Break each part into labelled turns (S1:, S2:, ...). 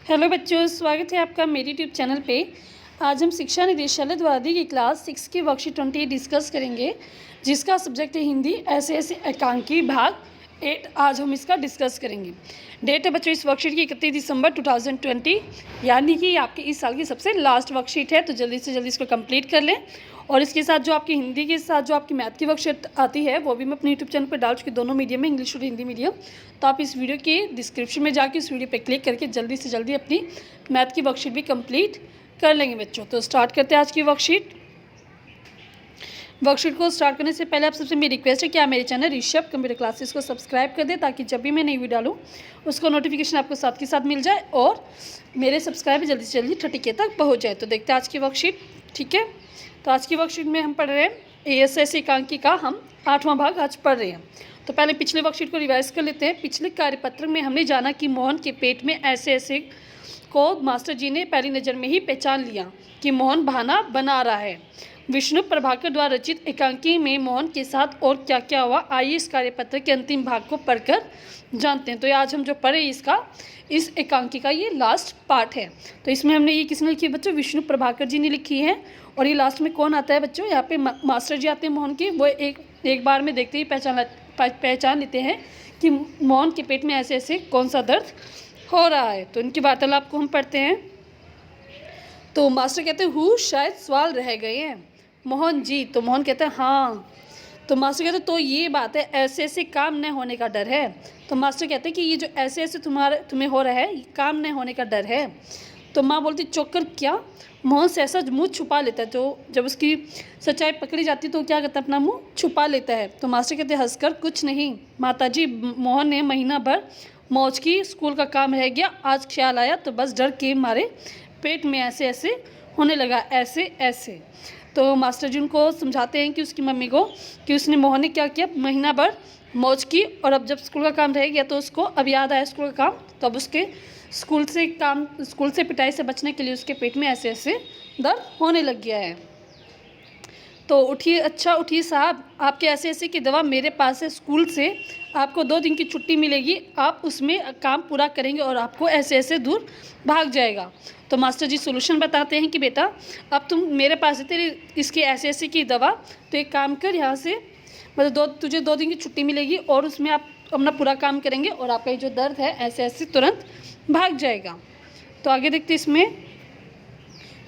S1: Hello बच्चों, स्वागत है आपका मेरे यूट्यूब चैनल पे। आज हम शिक्षा निदेशालय द्वारा दी गई क्लास 6 की वर्कशीट 28 डिस्कस करेंगे, जिसका सब्जेक्ट है हिंदी ऐसे एकांकी भाग 8। आज हम इसका डिस्कस करेंगे। डेट है बच्चों इस वर्कशीट की 31 दिसंबर 2020, यानी कि आपकी इस साल की सबसे लास्ट वर्कशीट है। तो जल्दी से जल्दी इसको कंप्लीट कर लें। और इसके साथ जो आपकी हिंदी के साथ जो आपकी मैथ की वर्कशीट आती है वो भी मैं अपने यूट्यूब चैनल पर डाल चुकी, दोनों मीडियम में, इंग्लिश और हिंदी मीडियम। तो आप इस वीडियो के डिस्क्रिप्शन में जाके इस वीडियो पे क्लिक करके जल्दी से जल्दी अपनी मैथ की वर्कशीट भी कंप्लीट कर लेंगे बच्चों। तो स्टार्ट करते हैं आज की वर्कशीट को स्टार्ट करने से पहले आप सबसे मेरी रिक्वेस्ट है कि आप मेरे चैनल ऋषभ कंप्यूटर क्लासेस को सब्सक्राइब कर दें, ताकि जब भी मैं नई वीडियो डालूँ उसको नोटिफिकेशन आपको साथ के साथ मिल जाए और मेरे सब्सक्राइबर जल्दी से जल्दी 30K तक पहुँच जाए। तो देखते हैं आज की वर्कशीट। ठीक है, तो आज की वर्कशीट में हम पढ़ रहे हैं ASS एकांकी का हम 8वां भाग आज पढ़ रहे हैं। तो पहले पिछले वर्कशीट को रिवाइज कर लेते हैं। पिछले कार्यपत्र में हमने जाना कि मोहन के पेट में ऐसे को मास्टर जी ने पहली नज़र में ही पहचान लिया कि मोहन बहाना बना रहा है। विष्णु प्रभाकर द्वारा रचित एकांकी में मोहन के साथ और क्या क्या हुआ, आइए इस कार्यपत्र के अंतिम भाग को पढ़कर जानते हैं। तो ये आज हम जो पढ़े इस एकांकी का ये लास्ट पार्ट है। तो इसमें हमने ये किसने लिखी है बच्चों? विष्णु प्रभाकर जी ने लिखी है। और ये लास्ट में कौन आता है बच्चों? यहाँ पे मास्टर जी आते हैं मोहन के। वो एक बार में देखते ही पहचान लेते हैं कि मोहन के पेट में ऐसे कौन सा दर्द हो रहा है। तो इनकी वार्तालाप को हम पढ़ते हैं। तो मास्टर कहते हैं शायद सवाल रह गए हैं मोहन जी। तो मोहन कहते हैं हाँ। तो मास्टर कहते हैं तो ये बात है, ऐसे काम न होने का डर है। तो मास्टर कहते हैं कि ये जो ऐसे तुम्हें हो रहा है, ये काम न होने का डर है। तो माँ बोलती चौकर क्या? मोहन सहसा मुँह छुपा लेता है। तो जब उसकी सच्चाई पकड़ी जाती है तो क्या करता है? अपना मुँह छुपा लेता है। तो मास्टर कहते हैं हंसकर कुछ नहीं माताजी, मोहन ने महीना भर मौज की, स्कूल का काम रह गया, आज ख्याल आया तो बस डर के मारे पेट में ऐसे होने लगा, ऐसे। तो मास्टर जी उनको समझाते हैं कि उसकी मम्मी को कि उसने मोहन ने क्या किया, महीना भर मौज की, और अब जब स्कूल का काम रह गया तो उसको अब याद आया स्कूल का काम। तो अब उसके स्कूल से पिटाई से बचने के लिए उसके पेट में ऐसे दर्द होने लग गया है। तो उठिए साहब, आपके ऐसे की दवा मेरे पास है। स्कूल से आपको 2 दिन की छुट्टी मिलेगी, आप उसमें काम पूरा करेंगे और आपको ऐसे दूर भाग जाएगा। तो मास्टर जी सोल्यूशन बताते हैं कि बेटा अब तुम मेरे पास है, तेरी इसकी ऐसे की दवा, तो एक काम कर, यहाँ से मतलब तुझे 2 दिन की छुट्टी मिलेगी और उसमें आप अपना पूरा काम करेंगे और आपका ये जो दर्द है ऐसे तुरंत भाग जाएगा। तो आगे देखते इसमें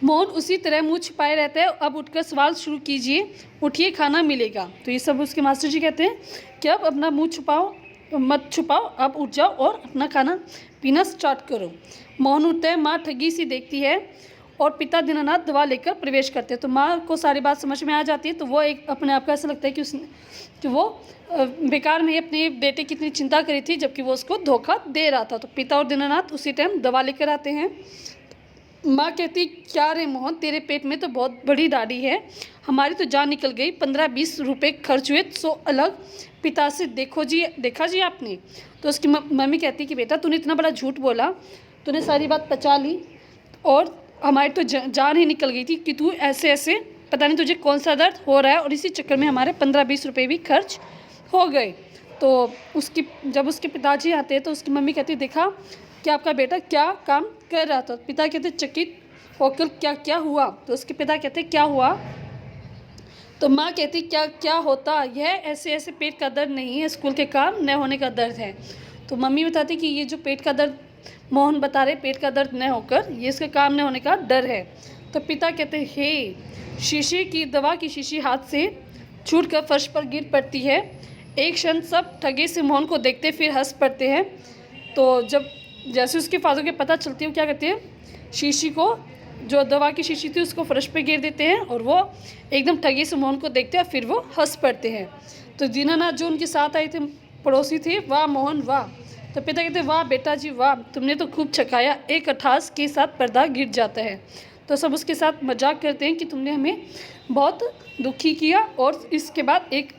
S1: मोहन उसी तरह मुँह छिपाए रहता है। अब उठकर सवाल शुरू कीजिए, उठिए खाना मिलेगा। तो ये सब उसके मास्टर जी कहते हैं कि अब अपना मुँह मत छुपाओ, अब उठ जाओ और अपना खाना पीना स्टार्ट करो। मोहन उठता है, माँ ठगी सी देखती है और पिता दीनानाथ दवा लेकर प्रवेश करते हैं। तो माँ को सारी बात समझ में आ जाती है। तो वो एक अपने आप को ऐसा लगता है कि वो बेकार में अपने बेटे की इतनी चिंता करी थी, जबकि वो उसको धोखा दे रहा था। तो पिता और दीनानाथ उसी टाइम दवा लेकर आते हैं। माँ कहती क्या रे मोहन, तेरे पेट में तो बहुत बड़ी दाढ़ी है, हमारी तो जान निकल गई, 15-20 रुपये खर्च हुए, 100 अलग। पिता से देखा जी आपने? तो उसकी मम्मी कहती कि बेटा तूने इतना बड़ा झूठ बोला, तूने सारी बात पचा ली और हमारी तो जान ही निकल गई थी कि तू ऐसे पता नहीं तुझे कौन सा दर्द हो रहा है, और इसी चक्कर में हमारे 15-20 रुपये भी खर्च हो गए। तो जब उसके पिताजी आते हैं तो उसकी मम्मी कहती देखा कि आपका बेटा क्या काम कर रहा था। पिता कहते चकित होकर क्या हुआ? तो उसके पिता कहते क्या हुआ? तो माँ कहती क्या होता, यह ऐसे पेट का दर्द नहीं है, स्कूल के काम न होने का दर्द है। तो मम्मी बताती कि ये जो पेट का दर्द मोहन बता रहे, पेट का दर्द न होकर ये इसके काम न होने का डर है। तो पिता कहते हे, शीशे की दवा की शीशी हाथ से छूटकर फर्श पर गिर पड़ती है। एक क्षण सब ठगे से मोहन को देखते फिर हंस पड़ते हैं। तो जैसे उसके फादर के पता चलती है, वो क्या करते हैं, शीशी को, जो दवा की शीशी थी उसको फर्श पे गिर देते हैं और वो एकदम ठगी से मोहन को देखते हैं और फिर वो हंस पड़ते हैं। तो दीनानाथ जो उनके साथ आए थे, पड़ोसी थे, वाह मोहन वाह। तो पिता कहते वाह बेटा जी वाह, तुमने तो खूब छकाया। एक अठास के साथ पर्दा गिर जाता है। तो सब उसके साथ मजाक करते हैं कि तुमने हमें बहुत दुखी किया, और इसके बाद एक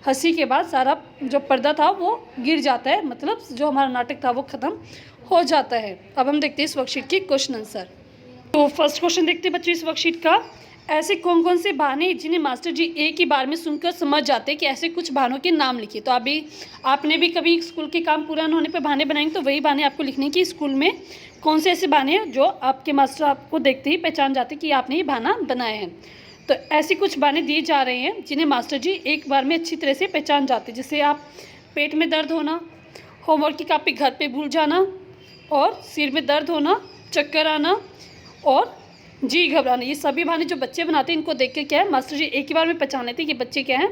S1: हंसी के बाद सारा जो पर्दा था वो गिर जाता है, मतलब जो हमारा नाटक था वो ख़त्म हो जाता है। अब हम देखते हैं इस वर्कशीट की क्वेश्चन आंसर। तो फर्स्ट क्वेश्चन देखते हैं बच्चों इस वर्कशीट का, ऐसे कौन से बहाने जिन्हें मास्टर जी एक ही बार में सुनकर समझ जाते हैं कि ऐसे कुछ बहानों के नाम लिखिए। तो आपने भी कभी स्कूल के काम पूरा न होने पर बहाने बनाएंगे तो वही बहाने आपको लिखने की स्कूल में कौन से ऐसे बहाने हैं जो आपके मास्टर आपको देखते ही पहचान जाते कि आपने ये बहाना बनाए हैं। तो ऐसे कुछ बहाने दिए जा रहे हैं जिन्हें मास्टर जी एक बार में अच्छी तरह से पहचान जाते हैं। जैसे आप पेट में दर्द होना, होमवर्क की कॉपी घर पे भूल जाना, और सिर में दर्द होना, चक्कर आना और जी घबराना। ये सभी बहाने जो बच्चे बनाते हैं, इनको देख के क्या है मास्टर जी एक ही बार में पहचान लेते हैं कि बच्चे क्या हैं,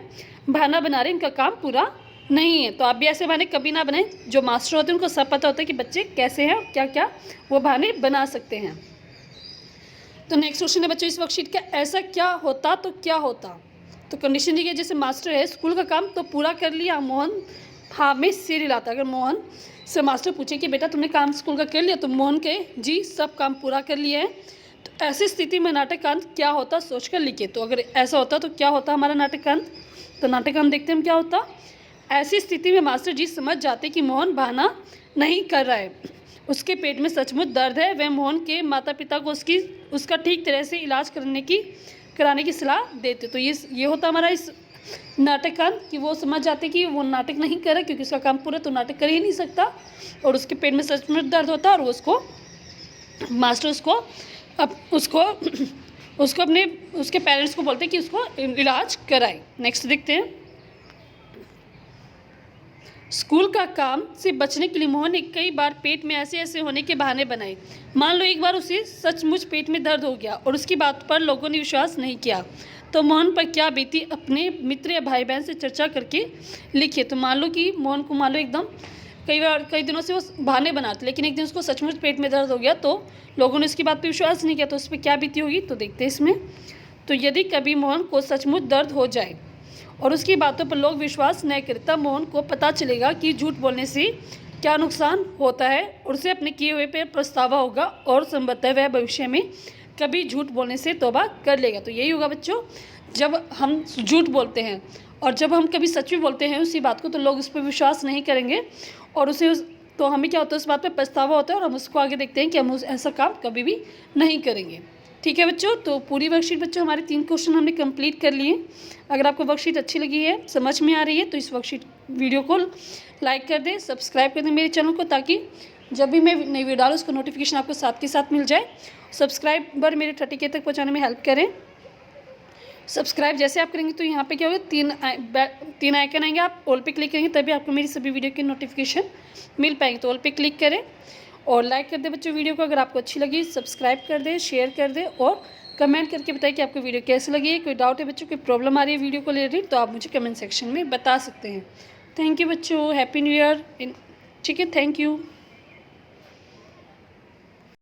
S1: बहाना बना रहे हैं, इनका काम पूरा नहीं है। तो आप भी ऐसे बहाने कभी ना बनाएं। जो मास्टर होते हैं उनको सब पता होता है कि बच्चे कैसे हैं और क्या क्या वो बहाने बना सकते हैं। तो नेक्स्ट क्वेश्चन है बच्चों इस वर्कशीट का, ऐसा क्या होता तो क्या होता। तो कंडीशन दी गई, जैसे मास्टर है स्कूल का काम तो पूरा कर लिया, मोहन हाँ में सिर हिलाता। अगर मोहन से मास्टर पूछे कि बेटा तुमने काम स्कूल का कर लिया, तो मोहन के जी सब काम पूरा कर लिया है। तो ऐसी स्थिति में नाटकांत क्या होता सोच कर लिखिए। तो अगर ऐसा होता तो क्या होता हमारा नाटकांत। तो नाटकांत देखते हैं हम क्या होता। ऐसी स्थिति में मास्टर जी समझ जाते कि मोहन बहाना नहीं कर रहा है, उसके पेट में सचमुच दर्द है। वह मोहन के माता पिता को उसका ठीक तरह से इलाज कराने की सलाह देते। तो ये होता हमारा इस नाटकांत कि वो समझ जाते कि वो नाटक नहीं कर रहा, क्योंकि उसका काम पूरा तो नाटक कर ही नहीं सकता, और उसके पेट में सचमुच दर्द होता है, और उसको मास्टर उसको अपने उसके पेरेंट्स को बोलते कि उसको इलाज कराए। नेक्स्ट देखते हैं, स्कूल का काम से बचने के लिए मोहन ने कई बार पेट में ऐसे होने के बहाने बनाए। मान लो एक बार उसे सचमुच पेट में दर्द हो गया और उसकी बात पर लोगों ने विश्वास नहीं किया, तो मोहन पर क्या बीती अपने मित्र या भाई बहन से चर्चा करके लिखिए। तो मान लो कि मोहन को एकदम कई दिनों से वो बहाने बनाते, लेकिन एक दिन उसको सचमुच पेट में दर्द हो गया तो लोगों ने उसकी बात पर विश्वास नहीं किया, तो उस पर क्या बीती होगी। तो देखते हैं इसमें। तो यदि कभी मोहन को सचमुच दर्द हो जाए और उसकी बातों पर लोग विश्वास न करें, तब मोहन को पता चलेगा कि झूठ बोलने से क्या नुकसान होता है, और उसे अपने किए हुए पे पछतावा होगा, और संभवतः वह भविष्य में कभी झूठ बोलने से तौबा कर लेगा। तो यही होगा बच्चों, जब हम झूठ बोलते हैं और जब हम कभी सच भी बोलते हैं उसी बात को, तो लोग उस पर विश्वास नहीं करेंगे, और तो हमें क्या होता है उस बात पर पछतावा होता है, और हम उसको आगे देखते हैं कि हम ऐसा काम कभी भी नहीं करेंगे। ठीक है बच्चों, तो पूरी वर्कशीट बच्चों हमारे 3 क्वेश्चन हमने कंप्लीट कर लिए। अगर आपको वर्कशीट अच्छी लगी है, समझ में आ रही है, तो इस वर्कशीट वीडियो को लाइक कर दें, सब्सक्राइब कर दें मेरे चैनल को, ताकि जब भी मैं नई वीडियो डालूँ उसका नोटिफिकेशन आपको साथ के साथ मिल जाए। सब्सक्राइबर मेरे 30K तक पहुँचाने में हेल्प करें। सब्सक्राइब जैसे आप करेंगे तो यहाँ पे क्या होगा, 3 आइकन आएंगे, आप ऑल पे क्लिक करेंगे तभी आपको मेरी सभी वीडियो के नोटिफिकेशन मिल पाएंगे। तो ऑल पे क्लिक करें और लाइक कर दे बच्चों वीडियो को। अगर आपको अच्छी लगी सब्सक्राइब कर दे, शेयर कर दे, और कमेंट करके बताइए कि आपको वीडियो कैसी लगी। कोई डाउट है बच्चों, कोई प्रॉब्लम आ रही है वीडियो को रिलेटेड, तो आप मुझे कमेंट सेक्शन में बता सकते हैं। थैंक यू बच्चों, हैप्पी न्यू ईयर। ठीक है, थैंक यू।